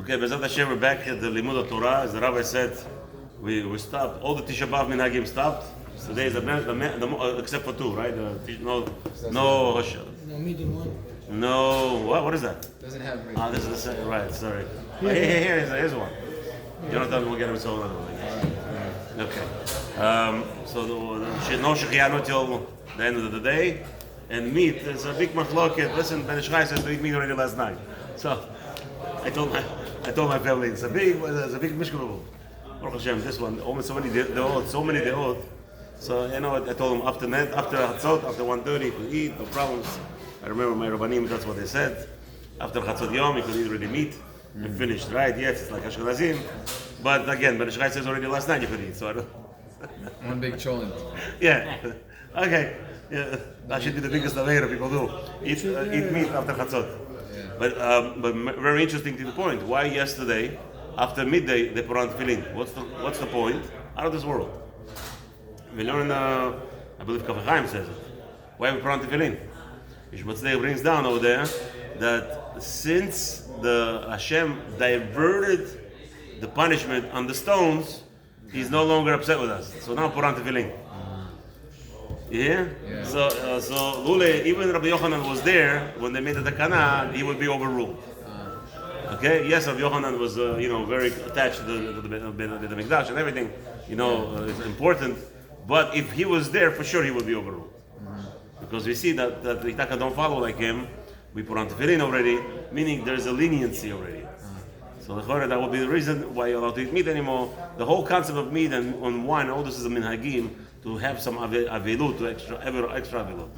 Okay, Bezat Hashem, we're back at the Limud of Torah. As the Rabbi said, we stopped. All the Tisha B'Av minhagim stopped. Today is the except for two, right? No middle one. No, what is that? Doesn't have. This is the second, right? Sorry. Here's one. Jonathan will get him so another one. Okay. So no shechianu till the end of the day, and meat is a big machloket. Listen, Ben Ish Chai says to eat meat already last night. So I told my family it's a big mishkan. Baruch Hashem, this one almost so many deot. So I told them after Hatzot, after 1:30, you could eat, no problems. I remember my Rabbanim, that's what they said. After Chatzot Yom, you could eat already meat. You finished, right? Yes, it's like Ashkenazim. But again, Ben Ish Chai says already last night you could eat. So I don't. One big cholent. Yeah. Okay. Yeah. That should be the biggest avera people do. Eat meat after Chatzot. Yeah. But very interesting to the point. Why yesterday, after midday, they put on tefillin? What's the point? Out of this world. We learn, I believe Kaf Chaim says it. Why we put on tefillin? Ishmatzlei brings down over there that since the Hashem diverted the punishment on the stones, He's no longer upset with us. So now put on tefillin. Yeah? So Lule, even Rabbi Yochanan was there when they made the takana, he would be overruled. Okay? Yes, Rabbi Yochanan was very attached to the Mikdash and everything. It's important. But if he was there, for sure he would be overruled. Because we see that the Itaka don't follow like him. We put on tefillin already, meaning there's a leniency already. So that would be the reason why you're allowed to eat meat anymore. The whole concept of meat and on wine, all this is a minhagim to have some avilut, to extra avilut.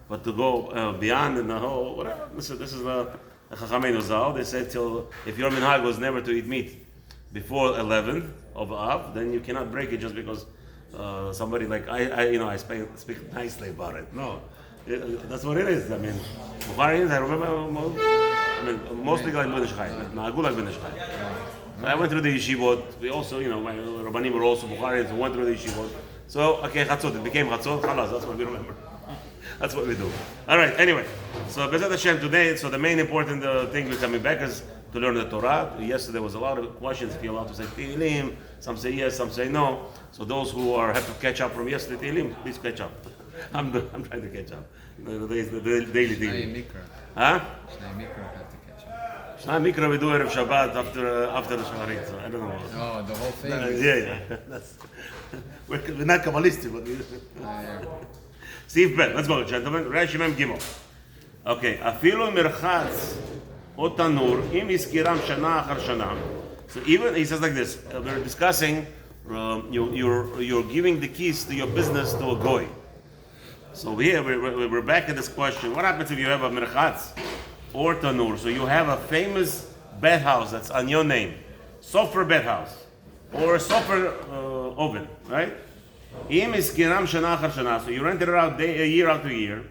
But to go beyond and the whole whatever. This is the Chachamenu Zal. They said if your minhag was never to eat meat before 11 of Av, then you cannot break it just because somebody like I speak nicely about it. No, that's what it is. I mean, Bukharians, I remember. Mostly like Ben Ish Chai, Na'agu like Ben Ish Chai. I went through the yeshivot. We also, my Rabbanim were also Bukharians who went through the yeshivot. So, okay, Chatzot, it became Chatzot, Chalas, that's what we remember. That's what we do. Alright, anyway. So, Bezat Hashem today, so the main important thing we're coming back is to learn the Torah. Yesterday there was a lot of questions, if you're allowed to say Tehillim. Some say yes, some say no. So those who have to catch up from yesterday Tehillim, please catch up. I'm trying to catch up. The daily Tehillim. Huh? Shnai Mikra we do Erev Shabbat after the Shacharit, so I don't know. Oh, the whole thing. Yeah. We're not Kabbalistic, but Steve Bet, let's go, gentlemen. Rashi Mem Gimel. Okay, Afilu Merchatz O Tanur Im Iskiram Shana Achar Shana. So even he says like this. We're discussing you're giving the keys to your business to a goy. So here we're back at this question. What happens if you have a merchatz or tanur? So you have a famous bed house that's on your name, sofer bed house, or a sofer oven, right? Im iskiram shana achar shana. So you rent it out year after year.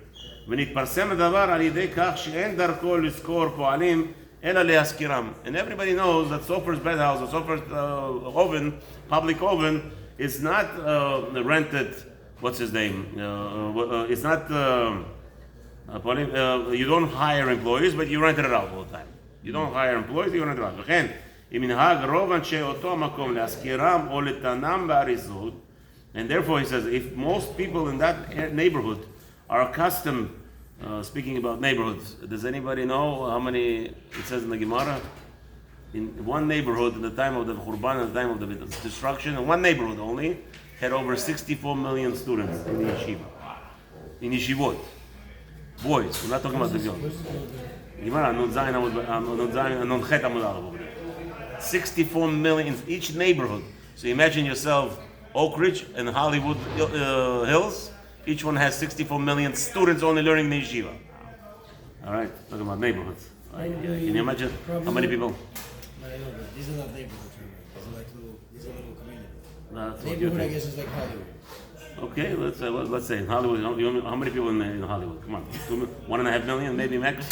ונתפרסם הדבר על ידי כך שאין דרכו לזכור פועלים אלא להזכירם. And everybody knows that sofer's bed house, or sofer's oven, public oven, is not rented. What's his name? It's not. You don't hire employees, but you rent it out all the time. You don't hire employees, you rent it out. וכן, אם ינהג רוב אנשי אותו מקום להזכירם או לתנם באריזות, and therefore he says, if most people in that neighborhood are accustomed, speaking about neighborhoods, does anybody know how many it says in the Gemara? In one neighborhood, at the time of the Khurban, at the time of the destruction, in one neighborhood only, had over 64 million students in the yeshiva. In yeshivot. Boys, we're not talking about the girls. 64 million in each neighborhood. So imagine yourself, Oak Ridge and Hollywood Hills. Each one has 64 million students only learning the yeshiva. All right, talking about neighborhoods. Right. Can you imagine how many people? These are not neighborhoods. These are little communities. That's Neighborhood, I guess, is like Hollywood. Okay, let's say in Hollywood. How many people in Hollywood? Come on, 1.5 million, maybe max.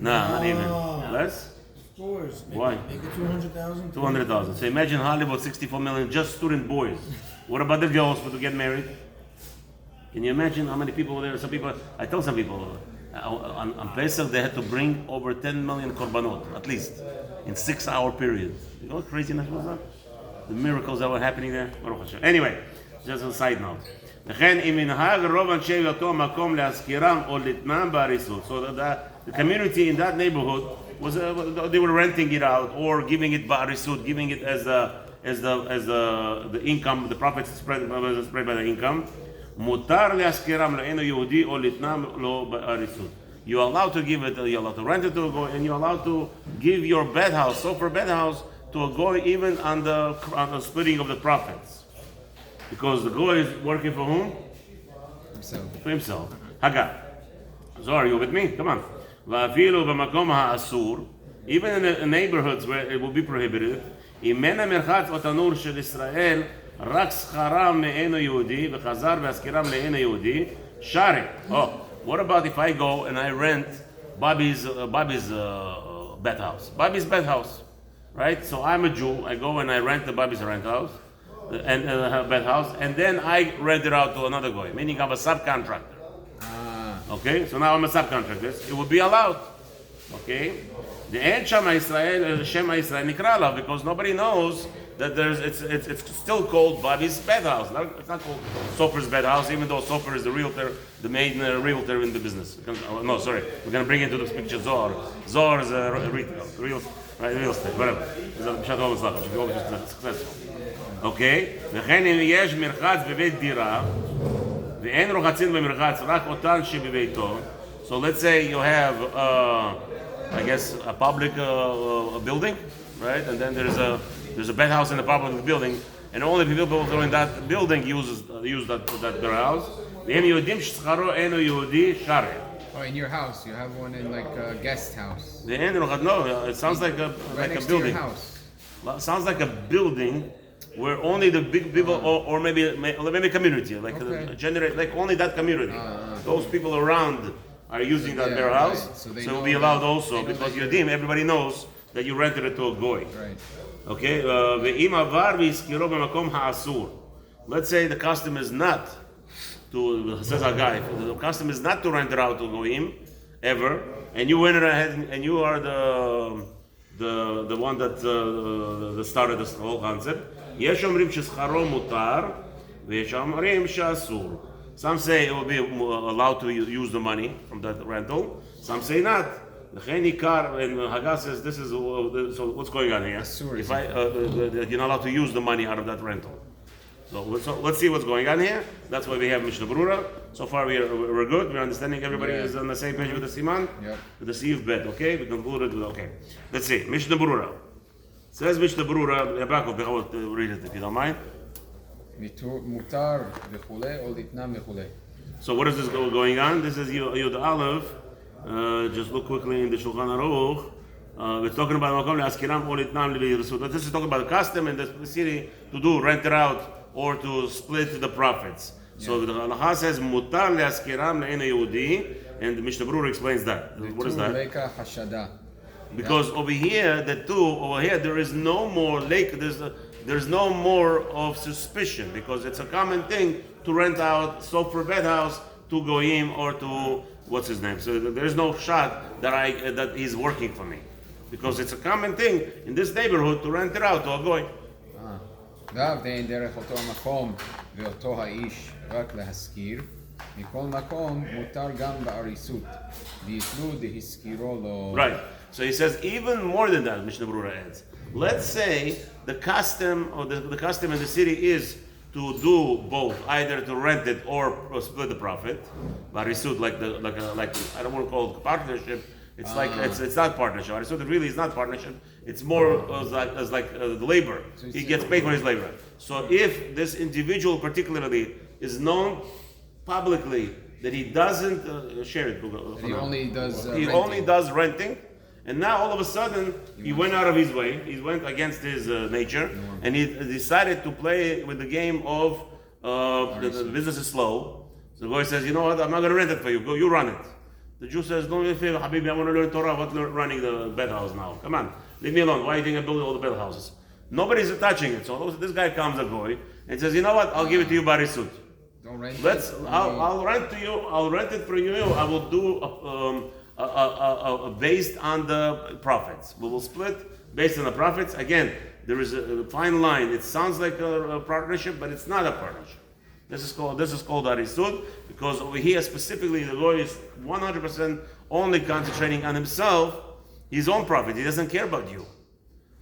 Nah, not even. Less. Stores. Why? Make it 200,000. 200,000. So imagine Hollywood, 64 million, just student boys. What about the girls who to get married? Can you imagine how many people were there? Some people, I tell some people, On Pesach, they had to bring over 10 million korbanot, at least, in 6-hour period. You know what craziness was that? The miracles that were happening there. Baruch Hashem. Anyway, just a side note. So the community in that neighborhood was they were renting it out or giving it ba'arisut, giving it as the income. The profits spread by the income. You're allowed to give it. You're allowed to rent it to a goy, and you're allowed to give your bed house, sofa bed house, to a goy, even on the splitting of the profits, because the goy is working for whom? Himself. For himself. Haga. So are you with me? Come on. Va'afilu b'makom ha'asur, even in the neighborhoods where it will be prohibited. Imena merchatz otanur shel Israel רק שכרם מאינו יהודי וחזר והשכירם לאינו יהודי שרי. Oh, what about if I go and I rent Bobby's bed house? Bobby's bed house, right? So I'm a Jew. I go and I rent the Bobby's rent house and her bed house, and then I rent it out to another guy, meaning I'm a subcontractor. Okay, so now I'm a subcontractor. It would be allowed. Okay, the Ed Shema Israel, Shema Israel Nikra Alav, because nobody knows that it's still called Bobby's bed house. It's not called Sofer's bed house, even though Sofer is the realtor, the main realtor in the business. No, sorry, we're going to bring into this picture Zohar. Zohar is a real estate, whatever. It's successful. Okay? וכן אם יש מרחץ בבית דירה ואין רוחצין במרחץ רק אותן שבביתו. So let's say you have I guess a public building, right? And then there's a bed house in the public building, and only people who are in that building use that bed house. Oh, in your house, you have one in like a guest house. No, it sounds like a building. House. Sounds like a building where only the big people, or maybe community, like generate, like only that community. Those people around are using that bed house, right. So it will be allowed also because Yodim, everybody knows that you rented it to a goy. Right. Okay, let's say the custom is not to, says a guy, the custom is not to rent it out to goyim ever, and you went ahead and you are the one that started this whole concept. Some say it will be allowed to use the money from that rental. Some say not. And Haggah says this is so. What's going on here? If you're not allowed to use the money out of that rental. So let's see what's going on here. That's why we have Mishnah Berurah. So far we're good. We're understanding. Everybody is on the same page with the Siman. Yep. With the Siv bet. Okay, we concluded with okay. Let's see Mishnah Berurah. Says Mishnah Berurah. Read it if you don't mind. מותר וכולי או לתנם וכולי. So what is this going on? This is Yud Aleph. Just look quickly in the Shulchan Aruch. We're talking about makom le'askiram or litnam le'yirsut. This is talking about the custom in the city to do rent it out or to split the profits. Yeah. So the Halachah says mutar le'askiram le'ena Yehudi, and the Mishnah Berurah explains that. What is that? Because over here there is no more there's no more of suspicion, because it's a common thing to rent out sofa bed house to goyim or to what's his name. So there's no shot that he's working for me, because it's a common thing in this neighborhood to rent it out to a goy. ואין דרך אותו המקום ואותו האיש רק להשכיר, מכל מקום מותר גם בעריסות, ויתלו דהשכירו לו. Right. So he says even more than that. Mishnah Berurah adds. Let's say the custom or the custom in the city is to do both, either to rent it or split the profit. Barisut, like I don't want to call it partnership. It's like it's not partnership. Barisut really is not partnership. It's more as like the labor. He gets paid for his labor. So if this individual particularly is known publicly that he doesn't share it, he only does renting. And now all of a sudden he went out of his way. He went against his nature, and he decided to play with the game of the business is slow. So the guy says, "You know what? I'm not going to rent it for you. Go, you run it." The Jew says, "Don't be fair, Habibi. I want to learn Torah. What's running the bed house now? Come on, leave me alone. Why are you think I'm building all the bed houses? Nobody's touching it." So this guy comes a guy and says, "You know what? I'll give it to you barisut." Don't rent I'll rent to you. I'll rent it for you. I will do based on the profits. We will split based on the profits. Again, there is a fine line. It sounds like a partnership, but it's not a partnership. This is called arisut, because over here specifically the lawyer is 100% only concentrating on himself, his own profit. He doesn't care about you.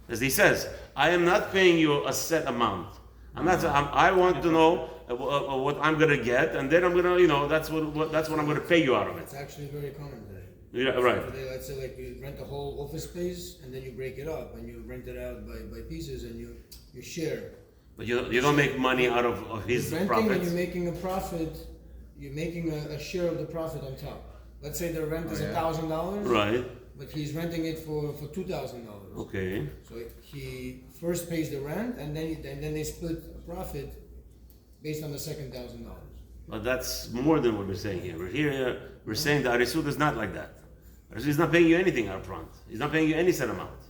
As he says, I am not paying you a set amount. I want to know what I'm gonna get, and then I'm gonna, that's what I'm gonna pay you out of it. It's actually very common today. Yeah, right. Today, let's say like you rent a whole office space and then you break it up and you rent it out by pieces and you share. But you don't make money out of his Renting profits. and you're making a profit. You're making a share of the profit on top. Let's say the rent is $1,000. Right. But he's renting it for $2,000. Okay. So he first pays the rent and then they split the profit based on the second $1,000. But that's more than what we're saying here. We're saying that arisut is not like that. Arisut is not paying you anything up front. He's not paying you any set amount.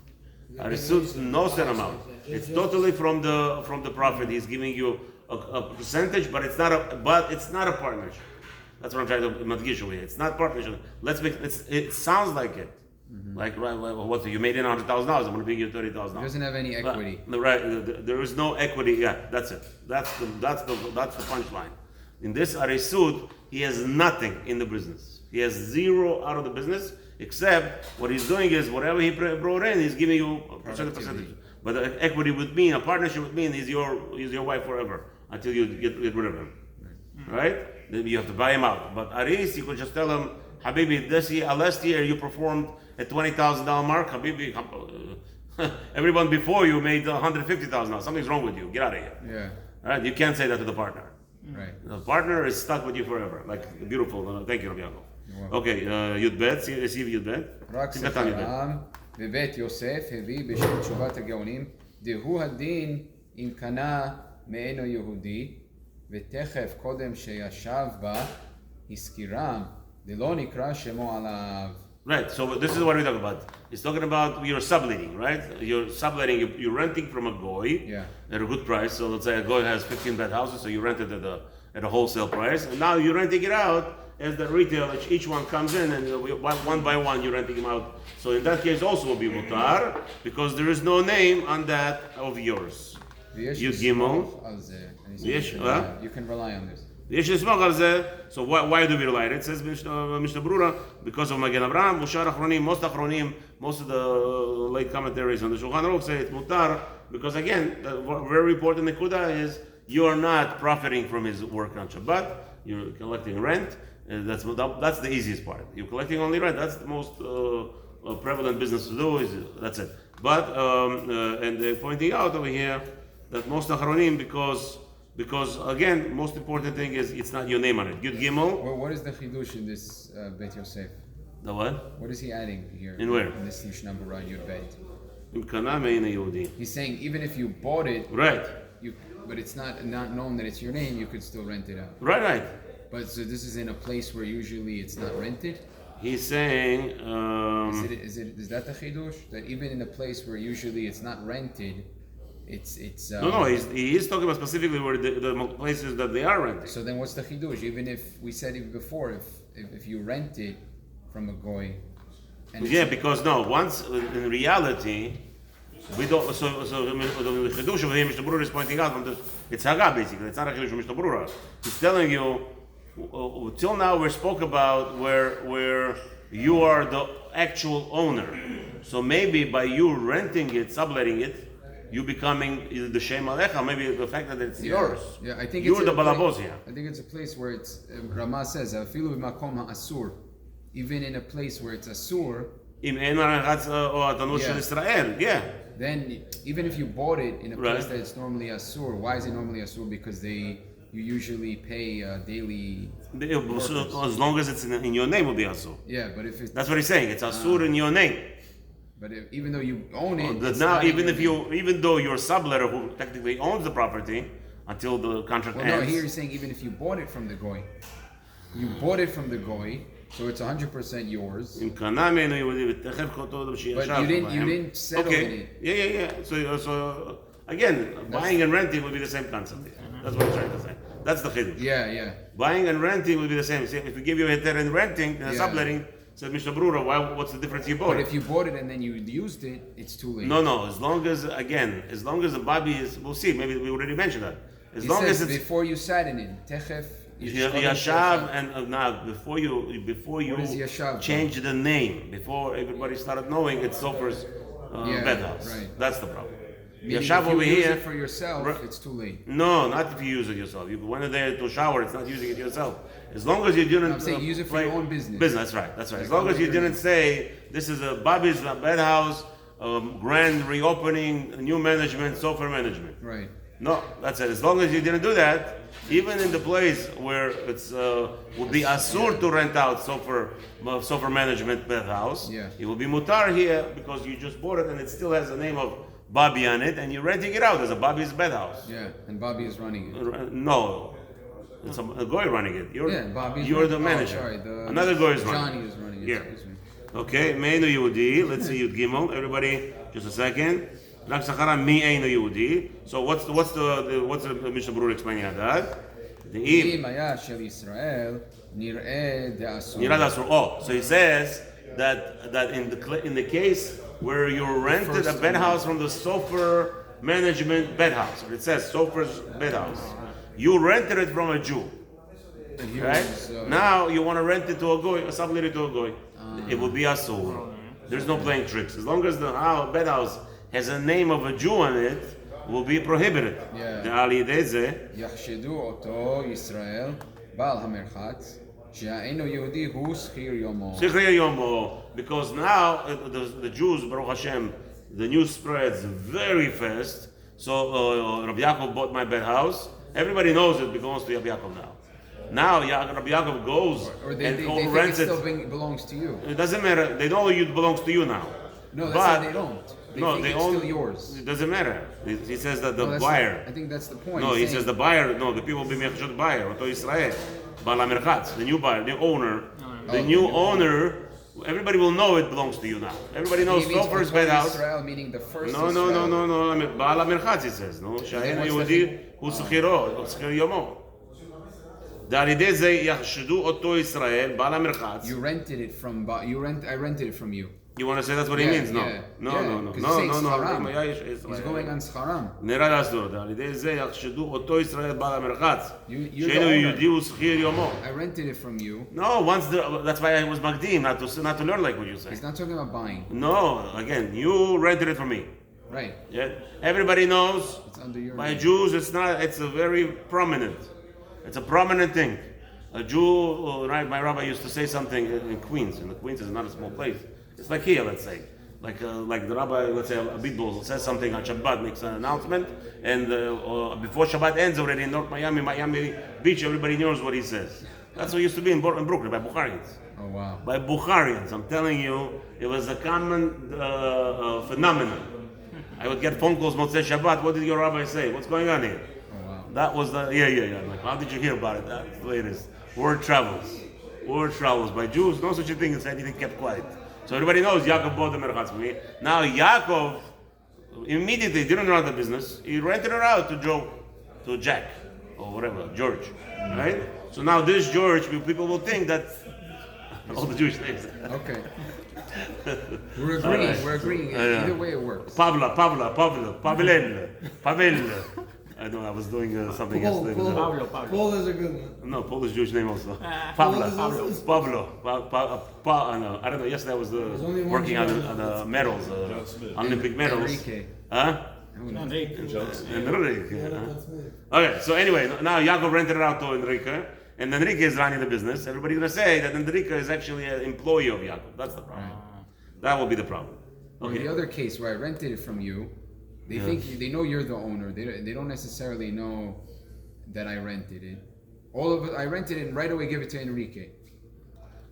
Arisut, no set amount. It's totally from the profit. He's giving you a percentage, but it's not a partnership. That's what I'm trying to madgish over here. It's not partnership. It sounds like it. Mm-hmm. Like what you made in $100,000. I'm going to pay you $30,000. He doesn't have any equity. Right. There is no equity. Yeah, that's it. That's the punchline. In this arisut, he has nothing in the business. He has zero out of the business, except what he's doing is whatever he brought in, he's giving you a percentage. But the equity would mean, a partnership would mean he's your wife forever until you get rid of him. Right? Then you have to buy him out. But aris, you could just tell him, Habibi, last year you performed a $20,000 mark. Habibi, everyone before you made $150,000. Something's wrong with you. Get out of here. Yeah. Right? You can't say that to the partner. Right. The partner is stuck with you forever. Like beautiful. Thank you, Rabbi Yaakov. Okay, Yud Bet. See Yud Bet. רק ספר העם בבית יוסף הביא בשם תשובת הגאונים דהוא הדין אם קנה מאינו יהודי ותכף קודם שישב בה הזכירם דלא נקרא שמו עליו. Right, so this is what we talk about. It's talking about you're subletting, right? You're subletting, you're renting from a goy at a good price. So let's say a goy has 15 bed houses, so you rent it at a wholesale price, and now you're renting it out as the retail. Each one comes in, and one by one you're renting them out. So in that case, also will be mutar because there is no name on that of yours. Yud Gimel. You can rely on this. So why do we rely on it? It says Mishnah Berurah because of Magen Avraham, Mushar Achronim, most of the late commentaries on the Shulchan Aruch say it's mutar because again, the very important nekuda is you are not profiting from his work on Shabbat. You're collecting rent. That's the easiest part. You're collecting only rent. That's the most prevalent business to do. That's it. But and they're pointing out over here that most Achronim because again, most important thing is it's not your name on it. Yud Gimel. Well, what is the chidush in this Bet Yosef? The what? What is he adding here? In where? In this Mishnah Berurah Yud Bet. He's saying even if you bought it, right? But it's not known that it's your name, you could still rent it out. Right. But so this is in a place where usually it's not rented. He's saying. Is that the chidush? That even in a place where usually it's not rented. It's no. He is talking about specifically where the places that they are renting. So then, what's the chidush? Even if we said it before, if you rent it from a goy, because once in reality we don't. So the chidush of him, Mishnah Berurah is pointing out from it's haga basically. It's not a chidush of Mishnah Berurah. He's telling you till now we spoke about where you are the actual owner. So maybe by you renting it, subletting it. You becoming the Shem Alecha, maybe the fact that it's yours. Yeah, I think you're the balabos here. I think it's a place where it's Rama says afilu b'makom ha'asur, even in a place where it's asur. Then even if you bought it in a place that it's normally asur, why is it normally asur? Because you usually pay daily. As long as it's in your name, will be asur. Yeah, but if it's that's what he's saying. It's asur in your name. But even though you own it, now even though you're a subletter who technically owns the property until the contract ends. No, here he's saying even if you bought it from the goy, so it's 100% yours. But you didn't settle in it. Yeah. So again, buying and renting would be the same concept. That's what I'm trying to say. That's the chiddush. Yeah. Buying and renting will be the same. If we give you a heter and renting and subletting, said Mishnah Berurah, what's the difference you bought? But if you bought it and then you used it, it's too late. No. As long as the Babi is, we'll see. Maybe we already mentioned that. As long as it's before you sat in it, techef. Yashav, and now before you change the name, before everybody started knowing it's Sofer's bed house. Right. That's the problem. Yashav over here. If you use it for yourself, it's too late. No, not if you use it yourself. You went there to shower, it's not using it yourself. As long as you didn't. I'm saying use it for your own business. That's right. As long as you didn't say this is a Bobby's bed house, grand reopening, new management, Sofer management. Right. No, that's it. As long as you didn't do that, even in the place where it's would be asur to rent out sofer management bed house, it will be mutar here because you just bought it and it still has the name of Bobby on it, and you're renting it out as a Bobby's bed house. Yeah, and Bobby is running it. No, it's a guy running it. Bobby's you're the manager. Another guy is running. Johnny is running it. Yeah. Okay, Meinu Yehudi. Let's see Yud Gimel. Everybody, just a second. Rak Sachara Mi Einu Yehudi. So what's the Mishnah Berurah explaining at that? So he says that in the case where you rented a bed house from the Sofer management bed house, it says Sofer's bed house, you rented it from a Jew, right? Now you want to rent it to a goy, a subletter to a goy, it will be asur. There's no playing tricks. As long as the bed house has a name of a Jew on it, will be prohibited. יחשדו אותו ישראל, בעל המרחץ, שהאינו יהודי הוא שכיר יומו. שכיר יומו. Because now the Jews, Baruch Hashem, the news spreads very fast. So Rabbi Yaakov bought my bed house. Everybody knows it belongs to Rabbi Yaakov now. Now Rabbi Yaakov goes or they and think rents it still belongs to you. It doesn't matter. They know it belongs to you now. No, that's why they don't. They own, still yours. It doesn't matter. He says that the buyer. I think that's the point. No, he says the buyer. No, the people be mechshut buyer. Oto Israel, Bal HaMerchatz, the new buyer, the owner, new owner. Everybody will know it belongs to you now. Everybody knows Sofer's bed house. Israel, meaning the first. No. Bal HaMerchatz, he says. No, Sha'im Yehudi hu Sechiro, Sechir Yomo. Da'alidei ze yachshedu oto Israel, Bal HaMerchatz. You rented it from. I rented it from you. You want to say that's what he means? No. He's going on scharam. נראה לאסור, על ידי זה יחשדו אותו ישראל בעל המרחץ, שאינו יהודי ושכיר יומו. I rented it from you. No, that's why I was magdim, not to learn like what you say. He's not talking about buying. No, again, you rented it from me. Right. Yeah. Everybody knows. It's under your by name. Jews, it's a very prominent. It's a prominent thing. A Jew, right? My rabbi used to say something in Queens, and the Queens is not a small place. It's like here, let's say. Like the rabbi, let's say, a bitbul says something on Shabbat, makes an announcement, and before Shabbat ends already in North Miami Beach, everybody knows what he says. That's what it used to be in Brooklyn, by Bukharians. Oh, wow. By Bukharians. I'm telling you, it was a common phenomenon. I would get phone calls, Motzei Shabbat, what did your rabbi say? What's going on here? Oh, wow. That was yeah. I'm like, how did you hear about it? That's the way it is. Word travels. By Jews, no such a thing as anything kept quiet. So everybody knows Yaakov bought the merchatz from me. Now Yaakov immediately didn't run the business. He rented her out to Jack, or whatever, George, right? So now this George, people will think that all the Jewish names. Okay. We're agreeing. We're agreeing. Either way, it works. Pavel. I know I was doing something yesterday. Paul is a good one. No, Polish Jewish name also. Pablo. I don't know. Yesterday I was working on the medals, Olympic medals. Enrique. Huh? Enrique. Okay, so anyway, now Yaakov rented it out to Enrique, and Enrique is running the business. Everybody's going to say that Enrique is actually an employee of Yaakov. That's the problem. That will be the problem. Okay. In the other case where I rented it from you, they think they know you're the owner. They don't necessarily know that I rented it. All of it, I rented it and right away give it to Enrique.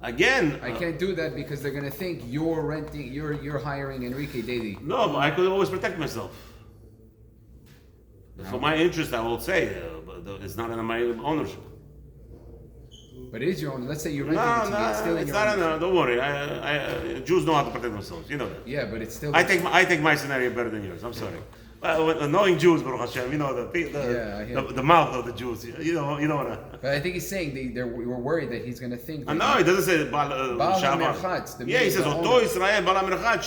Again, I can't do that because they're gonna think you're renting, you're hiring Enrique daily. No, but I could always protect myself. For my interest, I will say, but it's not in my ownership. But it is your own. Let's say you rented it to me. It's still in your ownership. Don't worry. Jews know how to protect themselves. You know that. Yeah, but it's still. I take my scenario better than yours. I'm sorry. Well, knowing Jews, Baruch Hashem, the mouth of the Jews. You know what? But I think he's saying we were worried that he's going to think. That No, he doesn't say Baal Merchatz. Yeah, he says Oto Israel Baal Merchatz.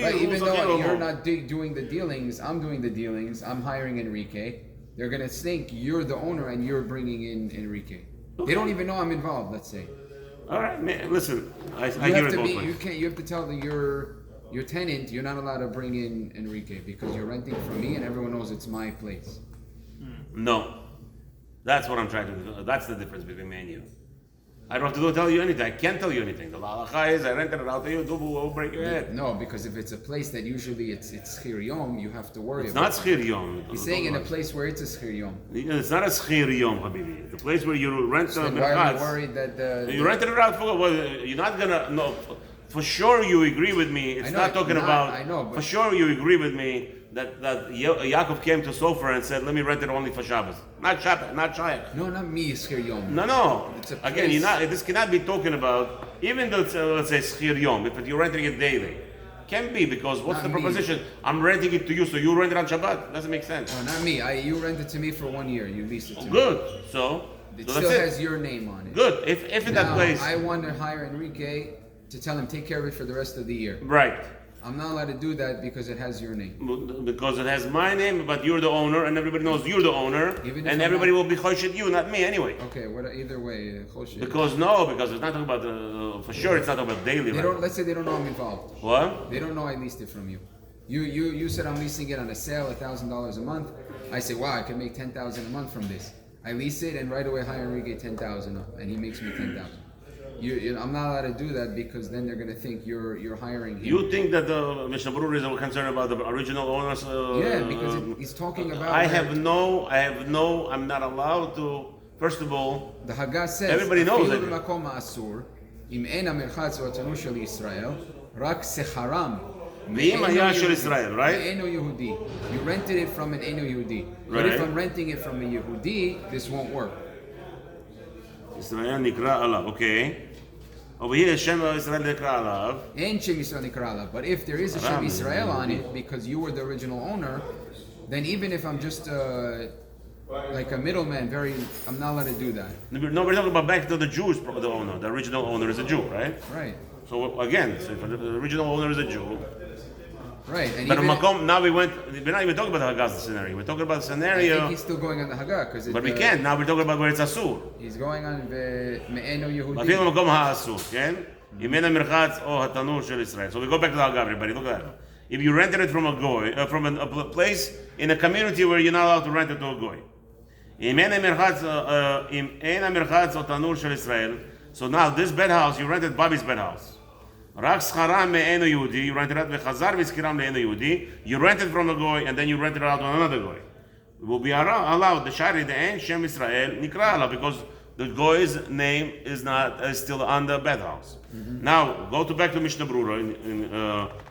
But even though you're not doing the dealings, I'm doing the dealings. I'm hiring Enrique. They're going to think you're the owner and you're bringing in Enrique. They don't even know I'm involved. Let's say. All right, man. Listen, I hear it both ways. You have to tell your tenant you're not allowed to bring in Enrique because you're renting from me and everyone knows it's my place. No, that's what I'm trying to do. That's the difference between me and you. I don't have to tell you anything. I can't tell you anything. The halacha is I rented it out to you. We'll break your head. No, because if it's a place that usually it's schir yom, you have to worry about. It's not schir yom. He's saying in a place where it's a schir yom. It's not a schir yom, habibi. The place where you rent the why are you worried that you rented it out for? Well, you're not gonna no. For sure, you agree with me. It's not talking about. I know. But for sure, you agree with me that Yaakov came to Sofer and said, "Let me rent it only for Shabbos, not Shabbat, not Shayach." No, not me, schir yom. No. It's a Again, place. this cannot be talking about even though let's say schir yom. If you're renting it daily, can be because what's Not the proposition? I'm renting it to you, so you rent it on Shabbat. Doesn't make sense. No, not me. You rent it to me for 1 year. You leased it to me. Good. So It so still that's has your name on it. Good. If in that Now, place, I want to hire Enrique to tell him take care of it for the rest of the year. right. I'm not allowed to do that because it has your name. Because it has my name, but you're the owner, and everybody knows you're the owner, Even if and I'm everybody not- will be choshed you, not me, anyway. Okay, either way, Choshe. Because it's not talking about for sure. It's not talking about daily. They Right? don't. Let's say they don't know I'm involved. What? They don't know I leased it from you. You said I'm leasing it on a sale, $1,000 a month. I say, wow, I can make $10,000 a month from this. I lease it and right away hire Enrique 10,000, and he makes me 10,000. I'm not allowed to do that because then they're going to think you're hiring him. You think that the Mishnah Berurah is concerned about the original owners? Yeah, because he's talking about. I'm not allowed to. First of all, The Haggah says. Everybody knows "אפילו it. במקום האסור, אם אין המרחץ או התנור של ישראל, רק שכרם. ואם היה של ישראל, right? מאינו יהודי. You rented it from an אינו יהודי. But if Right. I'm renting it from a Yehudi, this won't work. ישראל נקרא עליו, okay. Over here, Shem ישראל נקרא עליו. אין שם ישראל נקרא עליו. But if there is a Shem Israel on it, because you were the original owner, then even if I'm just like a middleman, I'm not allowed to do that. No, we're talking about back to the Jewish, the owner. The original owner is a Jew, right? Right. So again, if the original owner is a Jew, Right. And but even, now we're not even talking about the Haggah scenario. We're talking about the I scenario, think he's still going on the Haggah because but we can't. Now we're talking about where it's asur. He's going on מאינו יהודי. אפילו במקום האסור, כן? אם אין המרחץ או התנור של ישראל. So we go back to the Haggah, everybody. Look at that. If you rented it from a goy, from a place in a community where you're not allowed to rent it to a goy. אם אין המרחץ או תנור של ישראל. So now this bed house, you rented Bobby's bed house. רק שכרם מאינו יהודי, you rented it וחזר ושכרם לאינו יהודי, you rented from a goy and then you rented it out to another goy. It will be allowed, the shari, the אין שם ישראל נקרא עליו, because the goy's name is still on the bed house. Now, go back to Mishnah Berurah in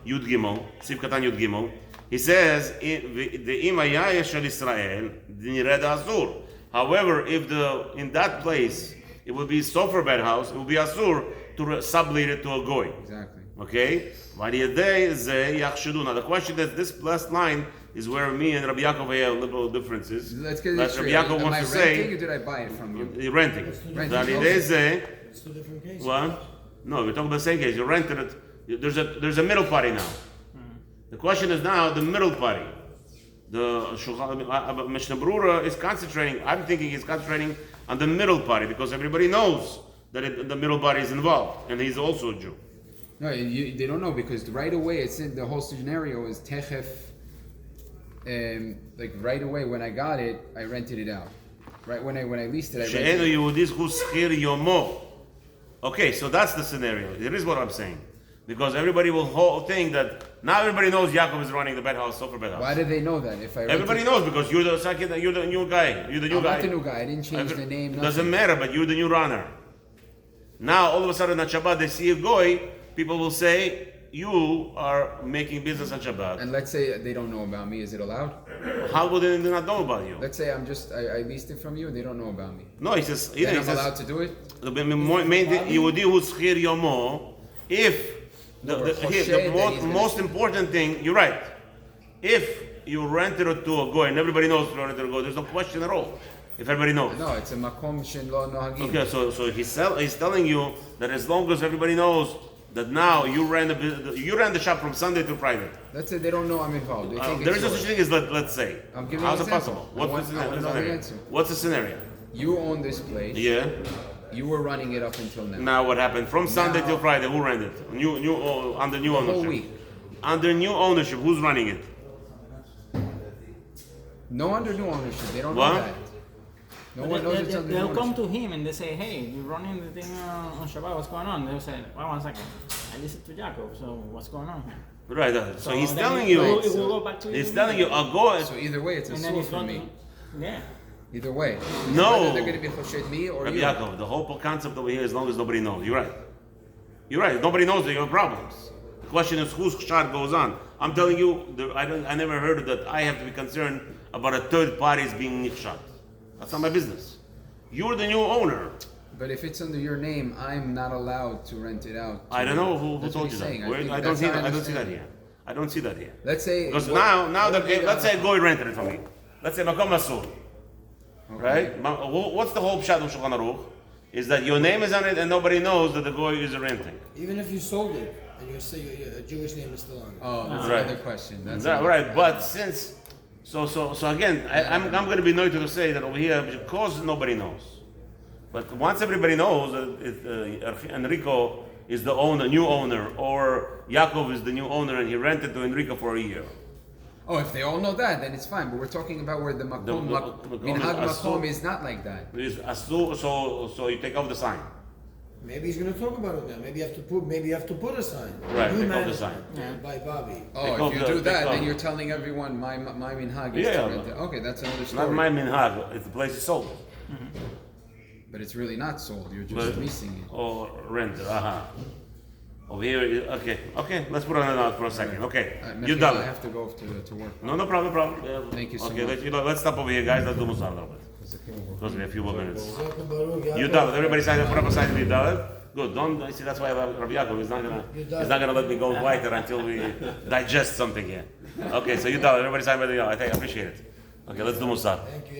Yud Gimel, Sif Katan Yud Gimel. He says, the אם היה של ישראל, נרד אסור. However, if in that place, it will be sofer bed house, it will be asur to sublet it to a goy. Exactly. Okay? Now the question is, this last line is where me and Rabbi Yaakov have little differences. Let's get That it Rabbi straight. Yaakov Am wants I to renting say, or did I buy it from you? you're renting. Renting, That okay. It's two different cases. what? No, we're talking about the same case. You rented it. There's a middle party now. The question is now the middle party. The Mishnah Berurah is concentrating. I'm thinking he's concentrating on the middle party because everybody knows that the middle party is involved, and he's also a Jew. No, they don't know because right away it's in the whole scenario is techef. Like right away when I got it, I rented it out. Right when I leased it, I rented שאינו it. יהודי זכו שכיר יומו. Okay, so that's the scenario. It is what I'm saying. Because everybody will think that now everybody knows Yaakov is running the bed house, Sofer bed house. Why do they know that? If I Everybody knows because you're the second, you're the new guy. You're the new I'm guy. not the new guy. I didn't change the name. Doesn't Nothing. matter, but you're the new runner. Now all of a sudden on Shabbat they see a goy, people will say you are making business on Shabbat. And let's say they don't know about me. Is it allowed? How would they not know about you? Let's say I leased it from you. They don't know about me. No, he says. Then I'm allowed to do it. The Yehudi who schir yomo, if the most important thing, you're right. If you rented it to a goy, and everybody knows you rented to a goy. There's no question at all. If everybody knows. No, it's a makom shen lo nohagim. Okay, so he's telling you that as long as everybody knows that now you ran the shop from Sunday to Friday. Let's say they don't know I'm involved. They think There it's is no such yours. thing as let's say. I'm giving How's you it an example. possible? What's the I want to know the scenario? answer. What's the scenario? You own this place. Yeah. You were running it up until now. Now what happened? From Sunday Now- till Friday, who ran it? Under new The ownership. whole week. Under new ownership, who's running it? No under new ownership. They don't What? know that. No one knows it's under new They'll come ownership. to him and they say, hey, you're running the thing on Shabbat, what's going on? They'll say, well, 1 second. I listened to Jacob, so what's going on here? Right. So he's then telling it you. will- it will go back to He's you. telling you a goy. So either way, it's a And then soul he's for me. going to, yeah. Either way. No. Whether they're going to be choshed me or Rabbi you. Yaakov, the whole concept over here, as long as nobody knows. You're right. You're right. Nobody knows that you have problems. The question is whose shot goes on. I'm telling you, I never heard that I have to be concerned about a third party's being shot. That's not my business. You're the new owner. But if it's under your name, I'm not allowed to rent it out. to I don't you. know who That's told what you he's that. saying. Where- think I don't that's see how that. I don't see that understand here. I don't see that here. it. Let's say Because what- now what did, let's say a goy rented it from me. Let's say Makom Asur. Okay. Right? What's the whole pshat of Shulchan Aruch? Is that your name is on it and nobody knows that the goy is renting. Even if you sold it and you say a Jewish name is still on it. Oh, that's Right. another question. That's Right, another- right, but since so again, I'm going to be noted to say that over here because nobody knows, but once everybody knows that Enrico is the new owner, or Yaakov is the new owner, and he rented to Enrico for a year. Oh, if they all know that, then it's fine. But we're talking about where the makom, minhag makom is not like that. Is asur, so you take off the sign, Maybe he's going to talk about it now. Maybe you have to put a sign. Right, New take off the management, sign. By Bobby. Oh, off if you the- do that, take then off. you're telling everyone my minhag is Yeah. to rent it. Okay, that's another not story. my minhag. If the place is sold, But it's really not sold. You're just but, leasing it. or rented. Over here, okay. Let's put on it out for a second. Okay, you Michael, done I it. have to go to work. No problem. Yeah. Thank you so okay, much. let's stop over here, guys. Let's do Musar a little bit. Because we have a few more minutes. Yaakov, You done it. Everybody sign up. Proper sign. You done it. Good. Don't see. That's why Rabbi Yaakov is not gonna let me go quieter until we digest something here. Okay, so you done it. Everybody sign by the. I appreciate it. Okay, let's do Musar. Thank you.